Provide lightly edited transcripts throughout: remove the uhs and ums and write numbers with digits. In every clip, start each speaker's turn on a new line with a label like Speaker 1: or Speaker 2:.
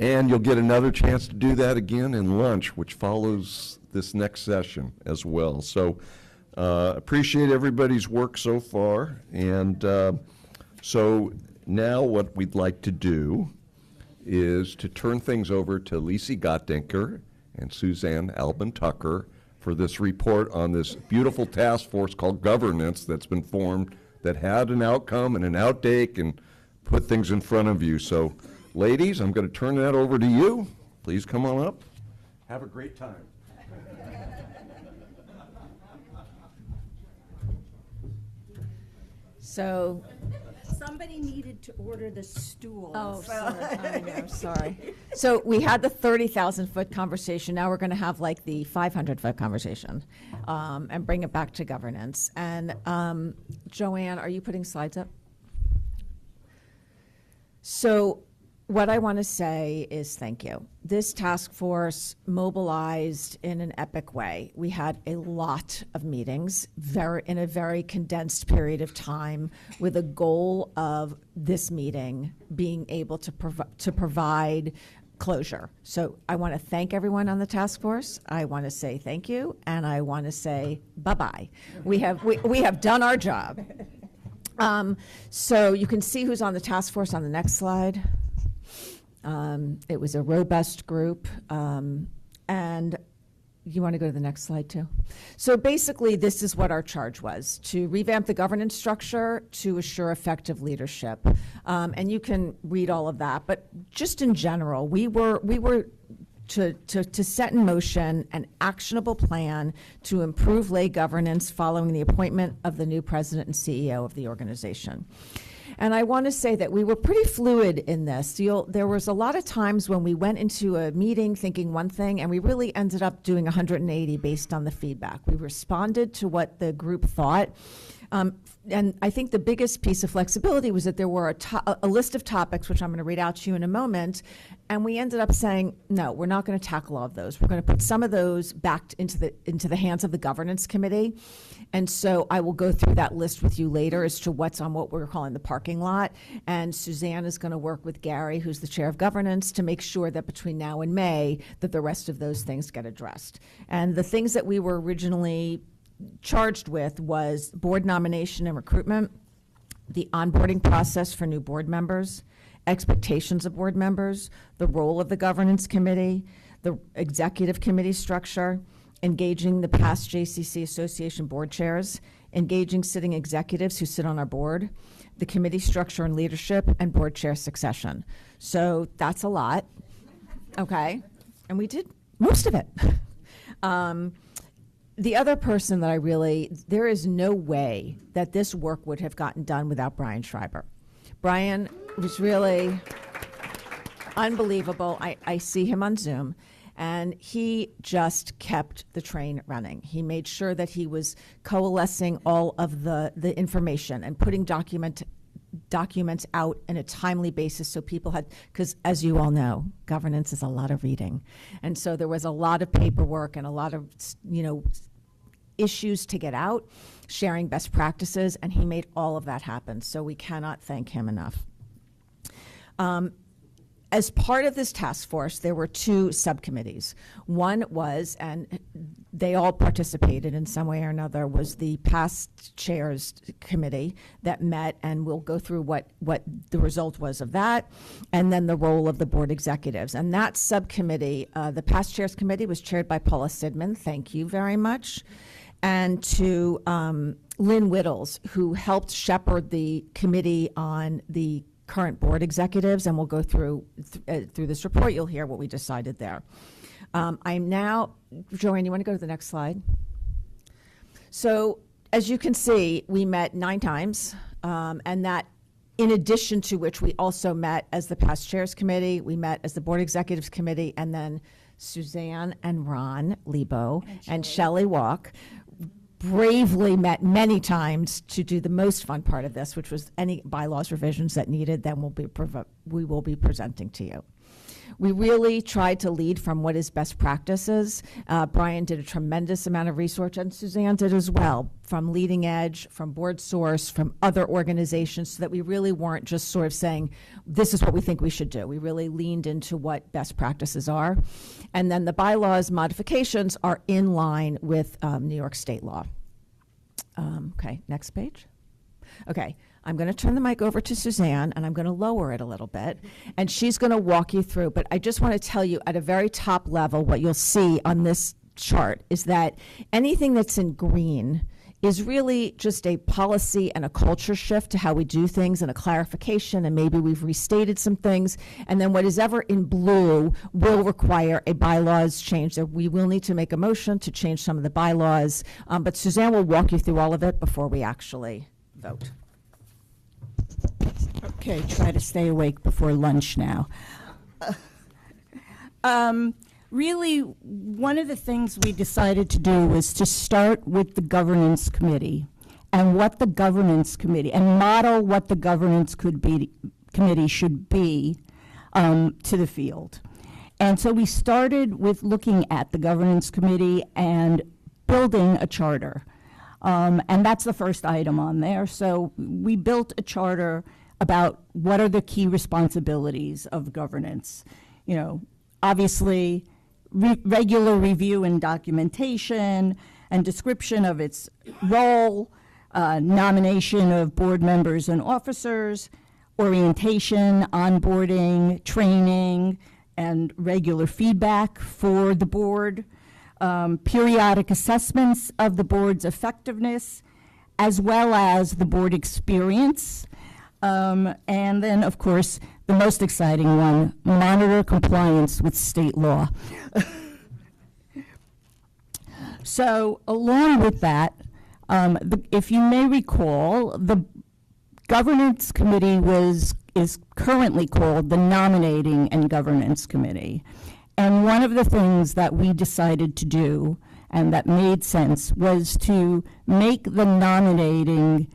Speaker 1: And you'll get another chance to do that again in lunch, which follows this next session as well. So appreciate everybody's work so far. And so now what we'd like to do is to turn things over to Lisie Gottdenker and Suzanne Albin Tucker for this report on this beautiful task force called Governance that's been formed that had an outcome and an outtake and put things in front of you. So ladies, I'm going to turn that over to you. Please come on up. Have a great time.
Speaker 2: So,
Speaker 3: somebody needed to order the stool.
Speaker 2: oh,
Speaker 3: so.
Speaker 2: sorry. I know, sorry. So we had the 30,000-foot conversation. Now we're going to have like the 500-foot conversation and bring it back to governance. And Joanne, are you putting slides up? So what I want to say is thank you. This task force mobilized in an epic way. We had a lot of meetings in a very condensed period of time with a goal of this meeting being able to provide closure. So I want to thank everyone on the task force. I want to say thank you, and I want to say bye-bye. We have done our job. So you can see who's on the task force on the next slide. It was a robust group, and you want to go to the next slide too? So basically, this is what our charge was: to revamp the governance structure, to assure effective leadership. And you can read all of that, but just in general, we were to set in motion an actionable plan to improve lay governance following the appointment of the new president and CEO of the organization. And I want to say that we were pretty fluid in this. There was a lot of times when we went into a meeting thinking one thing, and we really ended up doing 180 based on the feedback. We responded to what the group thought. And I think the biggest piece of flexibility was that there were a list of topics, which I'm going to read out to you in a moment, and we ended up saying, no, we're not going to tackle all of those. We're going to put some of those back into the hands of the governance committee. And so I will go through that list with you later as to what's on what we're calling the parking lot. And Suzanne is going to work with Gary, who's the chair of governance, to make sure that between now and May that the rest of those things get addressed. And the things that we were originally charged with was board nomination and recruitment, the onboarding process for new board members, expectations of board members, the role of the governance committee, the executive committee structure, engaging the past JCC Association board chairs, engaging sitting executives who sit on our board, the committee structure and leadership, and board chair succession. So that's a lot, okay? And we did most of it. The other person that there is no way that this work would have gotten done without Brian Schreiber. Brian was really unbelievable. I see him on Zoom, and he just kept the train running. He made sure that he was coalescing all of the information and putting documents out in a timely basis so people had, because as you all know, governance is a lot of reading. And so there was a lot of paperwork and a lot of, issues to get out, sharing best practices, and he made all of that happen. So we cannot thank him enough. As part of this task force, there were two subcommittees. One was, and they all participated in some way or another, was the past chairs committee that met, and we'll go through what the result was of that, and then the role of the board executives. And that subcommittee, the past chairs committee, was chaired by Paula Sidman. Thank you very much. And to Lynn Whittles, who helped shepherd the committee on the current board executives, and we'll go through this report. You'll hear what we decided there. I'm now, Joanne, you want to go to the next slide? So as you can see, we met 9 times, and that in addition to which we also met as the past chairs committee, we met as the board executives committee, and then Suzanne and Ron Lebo and Shelley Walk bravely met many times to do the most fun part of this, which was any bylaws revisions that needed, then we will be presenting to you. We really tried to lead from what is best practices. Brian did a tremendous amount of research, and Suzanne did as well, from Leading Edge, from Board Source, from other organizations, so that we really weren't just sort of saying, this is what we think we should do. We really leaned into what best practices are. And then the bylaws modifications are in line with New York State law. Okay, next page. Okay, I'm going to turn the mic over to Suzanne, and I'm going to lower it a little bit, and she's going to walk you through. But I just want to tell you at a very top level, what you'll see on this chart is that anything that's in green is really just a policy and a culture shift to how we do things, and a clarification, and maybe we've restated some things. And then what is ever in blue will require a bylaws change. So we will need to make a motion to change some of the bylaws, but Suzanne will walk you through all of it before we actually vote.
Speaker 3: Okay, try to stay awake before lunch now. Really, one of the things we decided to do was to start with the governance committee and what the governance committee, and model what the governance committee should be to the field. And so we started with looking at the governance committee and building a charter. And that's the first item on there. So we built a charter about what are the key responsibilities of governance. You know, obviously, regular review and documentation and description of its role, nomination of board members and officers, orientation, onboarding, training, and regular feedback for the board, periodic assessments of the board's effectiveness, as well as the board experience. And then, of course, the most exciting one, monitor compliance with state law. So along with that, if you may recall, the governance committee is currently called the Nominating and Governance Committee. And one of the things that we decided to do, and that made sense, was to make the nominating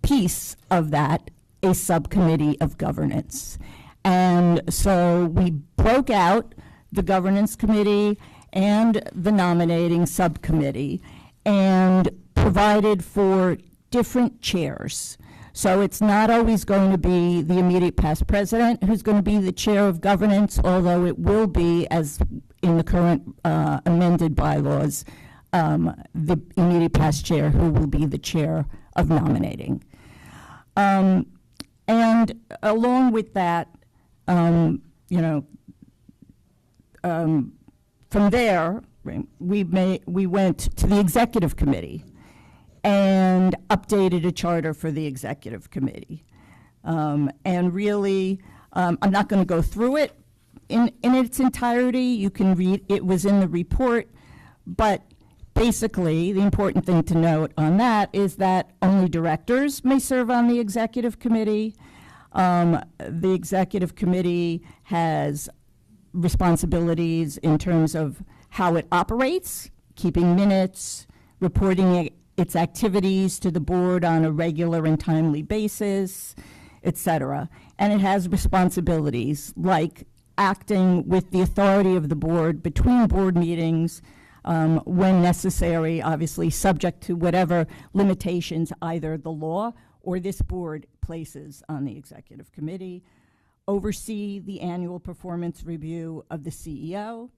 Speaker 3: piece of that a subcommittee of governance. And so we broke out the governance committee and the nominating subcommittee and provided for different chairs. So it's not always going to be the immediate past president who's going to be the chair of governance, although it will be, as in the current amended bylaws, the immediate past chair who will be the chair of nominating. And along with that, from there, we went to the executive committee and updated a charter for the executive committee. And really, I'm not going to go through it in its entirety. You can read, it was in the report, but basically, the important thing to note on that is that only directors may serve on the executive committee. The executive committee has responsibilities in terms of how it operates, keeping minutes, reporting its activities to the board on a regular and timely basis, etc. And it has responsibilities like acting with the authority of the board between board meetings, when necessary, obviously subject to whatever limitations either the law or this board places on the executive committee, oversee the annual performance review of the CEO,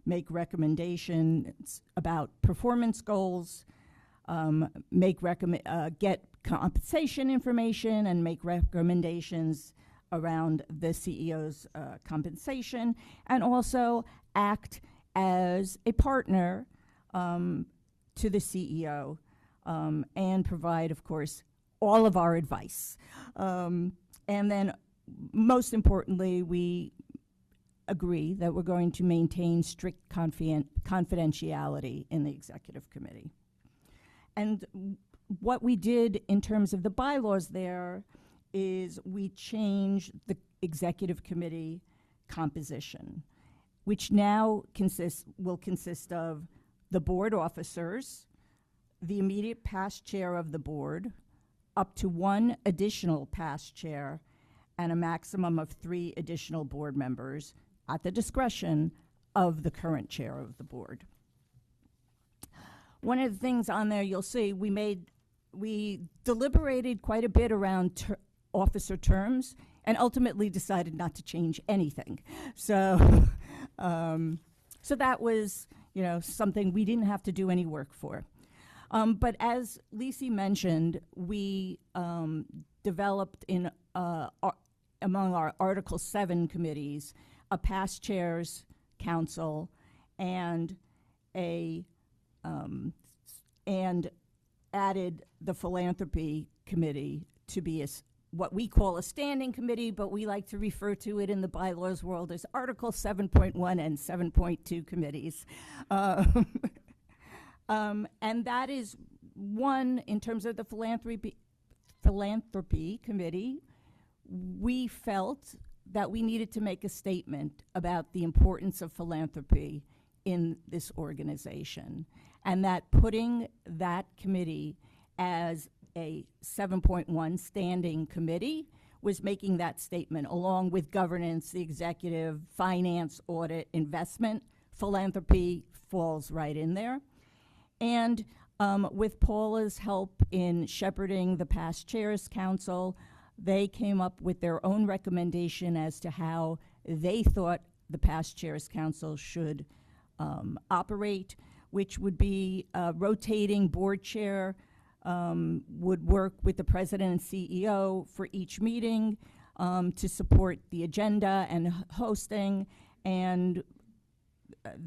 Speaker 3: make recommendations about performance goals, get compensation information and make recommendations around the CEO's compensation, and also act as a partner to the CEO and provide, of course, all of our advice. And then, most importantly, we agree that we're going to maintain strict confidentiality in the executive committee. And what we did in terms of the bylaws there is we changed the executive committee composition, which now will consist of the board officers, the immediate past chair of the board, up to one additional past chair, and a maximum of 3 additional board members at the discretion of the current chair of the board. One of the things on there you'll see, we deliberated quite a bit around officer terms and ultimately decided not to change anything. So, so that was, something we didn't have to do any work for. But as Lisie mentioned, we developed among our Article 7 committees a past chairs council and and added the philanthropy committee to be what we call a standing committee, but we like to refer to it in the bylaws world as Article 7.1 and 7.2 committees. And that is one, in terms of the philanthropy committee, we felt that we needed to make a statement about the importance of philanthropy in this organization, and that putting that committee as a 7.1 standing committee was making that statement, along with governance, the executive, finance, audit, investment. Philanthropy falls right in there. And with Paula's help in shepherding the past chairs council, they came up with their own recommendation as to how they thought the past chairs council should operate, which would be rotating board chair, would work with the president and CEO for each meeting to support the agenda and hosting. And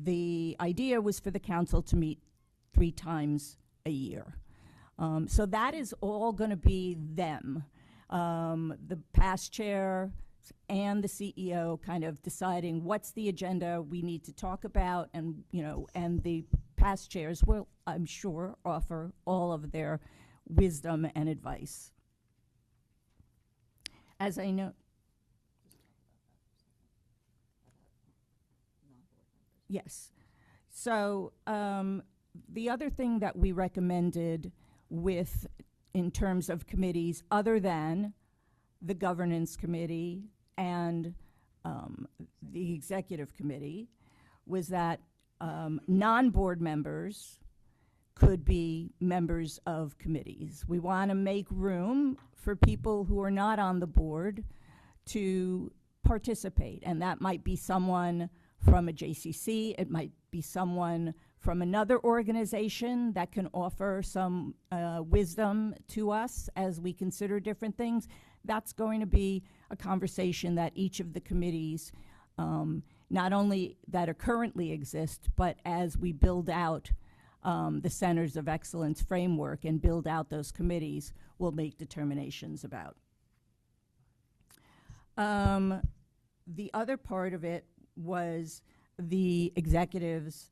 Speaker 3: the idea was for the council to meet 3 times a year. So that is all going to be them. The past chair and the CEO kind of deciding what's the agenda we need to talk about, and and the past chairs will, I'm sure, offer all of their wisdom and advice. As I know, yes. So the other thing that we recommended in terms of committees, other than the governance committee and the executive committee, was that non-board members could be members of committees. We want to make room for people who are not on the board to participate, and that might be someone from a JCC, it might be someone from another organization that can offer some wisdom to us as we consider different things. That's going to be a conversation that each of the committees, not only that are currently exist, but as we build out the Centers of Excellence framework and build out those committees, we'll make determinations about. The other part of it was the executives,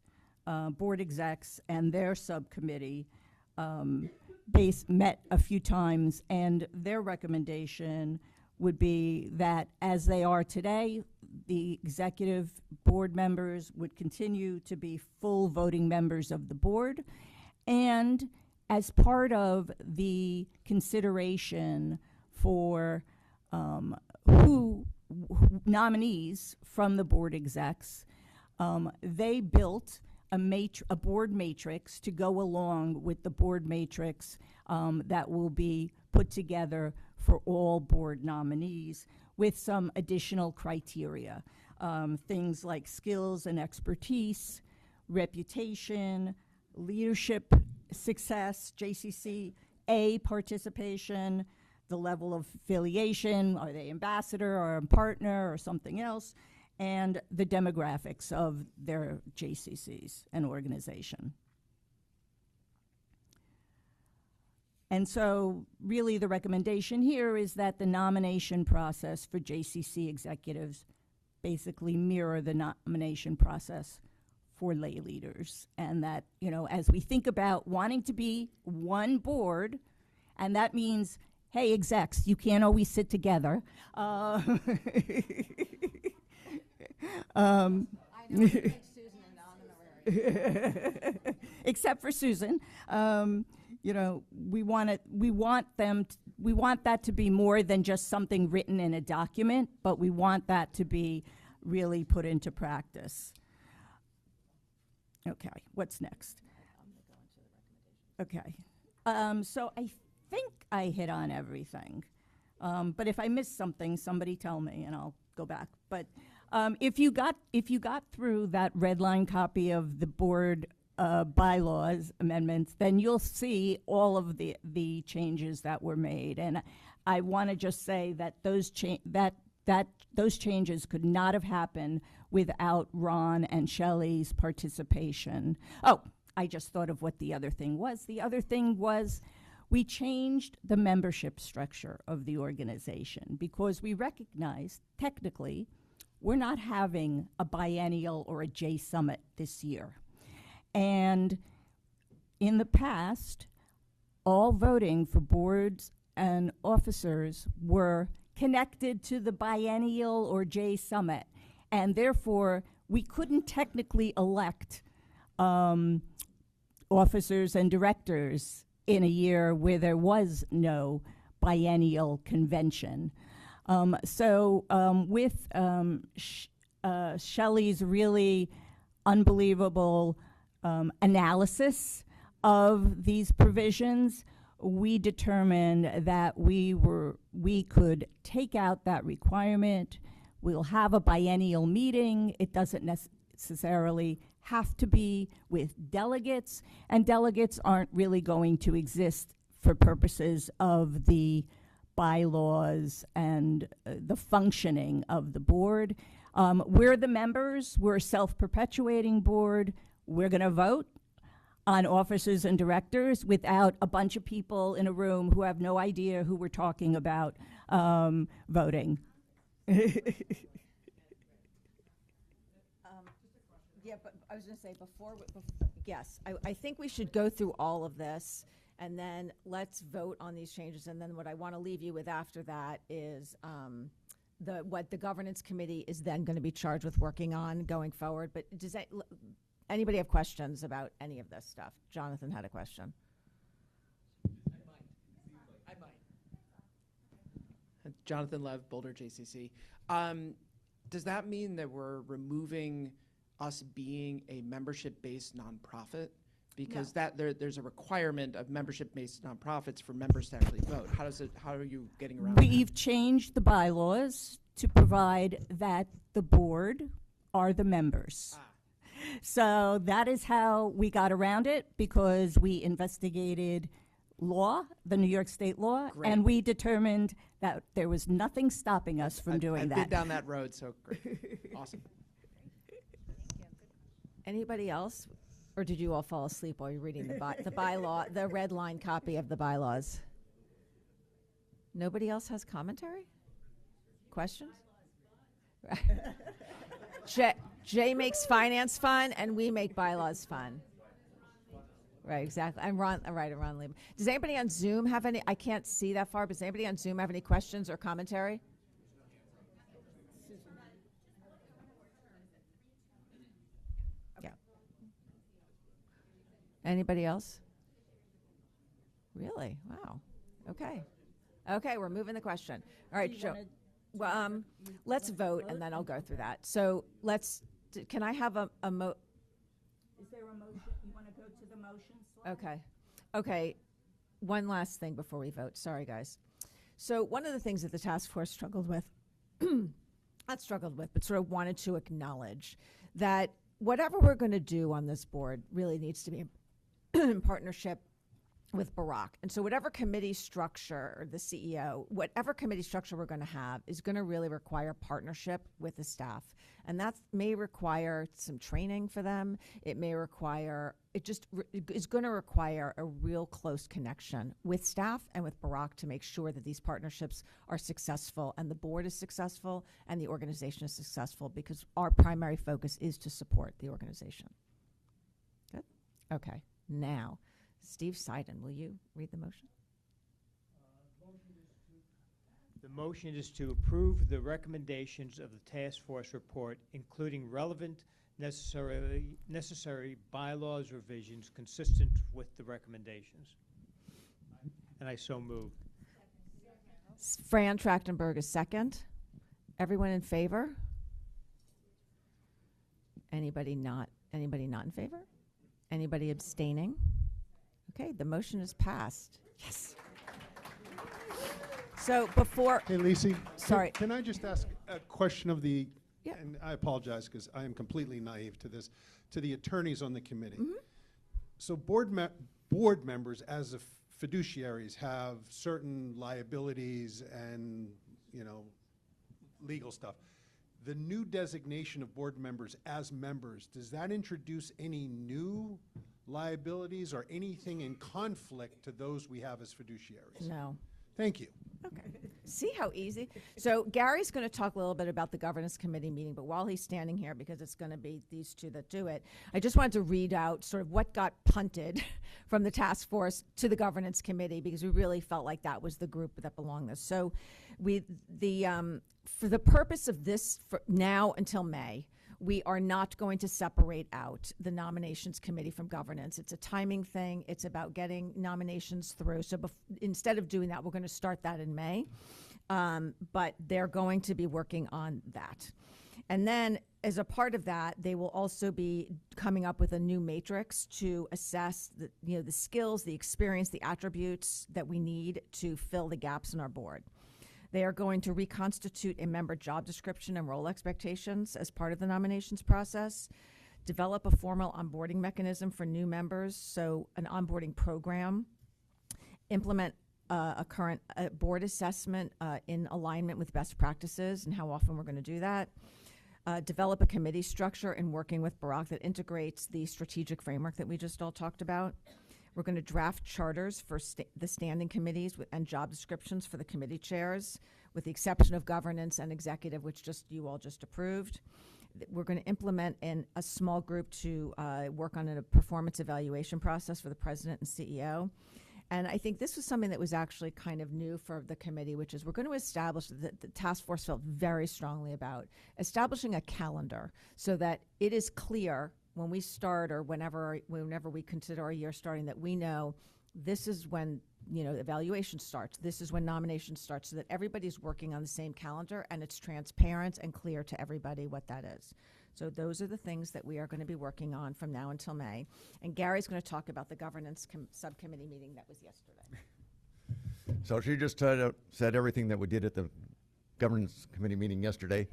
Speaker 3: board execs, and their subcommittee met a few times, and their recommendation would be that as they are today, the executive board members would continue to be full voting members of the board, and as part of the consideration for nominees from the board execs, they built a board matrix to go along with the board matrix that will be put together for all board nominees with some additional criteria. Things like skills and expertise, reputation, leadership success, JCCA participation, the level of affiliation, are they ambassador or a partner or something else, and the demographics of their JCCs and organization. And so really the recommendation here is that the nomination process for JCC executives basically mirror the nomination process for lay leaders. And that, as we think about wanting to be one board, and that means, hey, execs, you can't always sit together.
Speaker 2: I know you make Susan an honorary.
Speaker 3: Except for Susan. We want that to be more than just something written in a document, but we want that to be really put into practice. Okay, what's next? Okay, so I think I hit on everything. But if I missed something, somebody tell me and I'll go back. But if you got through that red line copy of the board bylaws amendments, then you'll see all of the changes that were made. And I want to just say that those changes could not have happened without Ron and Shelley's participation. Oh, I just thought of what the other thing was. The other thing was we changed the membership structure of the organization because we recognized technically we're not having a biennial or a J Summit this year. And in the past, all voting for boards and officers were connected to the biennial or J Summit. And therefore, we couldn't technically elect officers and directors in a year where there was no biennial convention. With Shelley's really unbelievable analysis of these provisions, we determined that we could take out that requirement. We'll have a biennial meeting. It doesn't necessarily have to be with delegates, and delegates aren't really going to exist for purposes of the bylaws and the functioning of the board. We're the members. We're a self-perpetuating board. We're going to vote on officers and directors without a bunch of people in a room who have no idea who we're talking about voting.
Speaker 2: Yeah, but I was going to say yes, I think we should go through all of this and then let's vote on these changes. And then what I want to leave you with after that is what the governance committee is then going to be charged with working on going forward. But does anybody have questions about any of this stuff? Jonathan had a question.
Speaker 4: I might. Jonathan Lev, Boulder, JCC. Does that mean that we're removing us being a membership-based nonprofit? Because
Speaker 2: No.
Speaker 4: there's a requirement of membership-based nonprofits for members to actually vote. How are you getting around
Speaker 3: We've changed the bylaws to provide that the board are the members. So that is how we got around it, because we investigated law, the New York State law,
Speaker 4: Great.
Speaker 3: and we determined that there was nothing stopping us from doing
Speaker 4: I've
Speaker 3: that.
Speaker 4: been down that road, so great. Awesome.
Speaker 2: Anybody else? Or did you all fall asleep while you're reading the bylaw, the red line copy of the bylaws? Nobody else has commentary? Questions? Jay makes finance fun, and we make bylaws fun. Right, exactly. And Ron Lieben. Does anybody on Zoom have any? I can't see that far, but does anybody on Zoom have any questions or commentary? Yeah. Anybody else? Really? Wow. Okay. Okay, we're moving the question. All right, Joe. Well, let's vote, and then I'll go through that. So can I have a
Speaker 3: Is there a motion? You want to go to the motion slide?
Speaker 2: Okay. Okay. One last thing before we vote. Sorry, guys. So one of the things that the task force struggled with, not struggled with, but sort of wanted to acknowledge that whatever we're going to do on this board really needs to be in partnership with Barack. And so whatever committee structure, or the CEO, whatever committee structure we're going to have is going to really require partnership with the staff. And that may require some training for them. It may require, is going to require a real close connection with staff and with Barack to make sure that these partnerships are successful and the board is successful and the organization is successful, because our primary focus is to support the organization. Good? Okay. Now, Steve Seiden, will you read the motion?
Speaker 5: The motion is to approve the recommendations of the task force report, including relevant necessary bylaws revisions consistent with the recommendations. And I so move.
Speaker 2: Fran Trachtenberg is second. Everyone in favor? Anybody not in favor? Anybody abstaining? Okay, the motion is passed. Yes. So before,
Speaker 6: Hey, Lisie.
Speaker 2: Sorry.
Speaker 6: Can I just ask a question of the,
Speaker 2: Yeah.
Speaker 6: and I apologize because I am completely naive to this, to the attorneys on the committee.
Speaker 2: Mm-hmm.
Speaker 6: So board members as fiduciaries have certain liabilities and, legal stuff. The new designation of board members as members, does that introduce any new liabilities or anything in conflict to those we have as fiduciaries?
Speaker 2: no.
Speaker 6: Thank you.
Speaker 2: Okay. See how easy? So Gary's going to talk a little bit about the governance committee meeting, but while he's standing here, because it's going to be these two that do it, I just wanted to read out sort of what got punted from the task force to the governance committee, because we really felt like that was the group that belonged there. So for the purpose of this, for now until May, we are not going to separate out the nominations committee from governance. It's a timing thing. It's about getting nominations through. So instead of doing that, we're going to start that in May. But they're going to be working on that. And then as a part of that, they will also be coming up with a new matrix to assess the skills, the experience, the attributes that we need to fill the gaps in our board. They are going to reconstitute a member job description and role expectations as part of the nominations process, develop a formal onboarding mechanism for new members, so an onboarding program, implement a current board assessment in alignment with best practices and how often we're going to do that, develop a committee structure in working with Barack that integrates the strategic framework that we just all talked about. We're going to draft charters for the standing committees and job descriptions for the committee chairs, with the exception of governance and executive, which you all just approved. We're going to implement in a small group to work on a performance evaluation process for the president and CEO. And I think this was something that was actually kind of new for the committee, which is we're going to establish, the task force felt very strongly about establishing a calendar so that it is clear when we start or whenever we consider our year starting, that we know this is when evaluation starts, this is when nominations start, so that everybody's working on the same calendar and it's transparent and clear to everybody what that is. So those are the things that we are going to be working on from now until May. And Gary's going to talk about the governance subcommittee meeting that was yesterday.
Speaker 7: So she just said everything that we did at the governance committee meeting yesterday.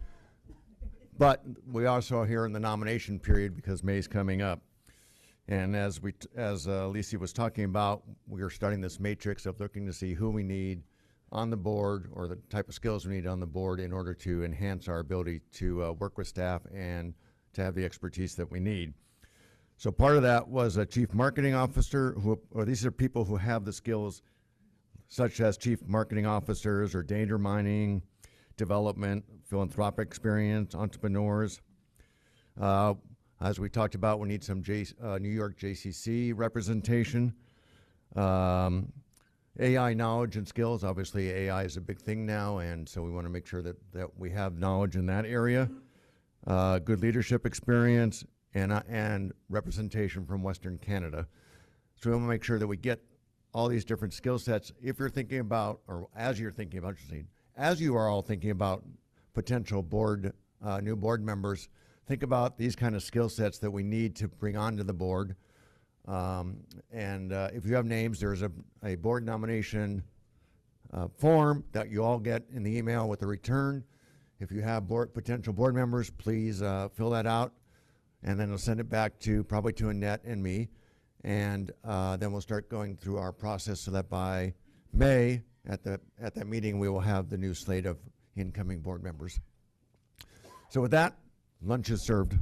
Speaker 7: But we also are here in the nomination period because May's coming up. And as Lisie was talking about, we are starting this matrix of looking to see who we need on the board or the type of skills we need on the board in order to enhance our ability to work with staff and to have the expertise that we need. So part of that was a chief marketing officer, or these are people who have the skills such as chief marketing officers or data mining, development, philanthropic experience, entrepreneurs. As we talked about, we need some New York JCC representation. AI knowledge and skills. Obviously, AI is a big thing now, and so we want to make sure that we have knowledge in that area. Good leadership experience and representation from Western Canada. So we want to make sure that we get all these different skill sets. If you're thinking about, or as you're thinking about, as you are all thinking about potential new board members, think about these kind of skill sets that we need to bring onto the board. If you have names, there's a board nomination form that you all get in the email with the return. If you have potential board members, please fill that out, and then we'll send it back probably to Annette and me, and then we'll start going through our process so that by May at that meeting we will have the new slate of incoming board members. So with that, lunch is served.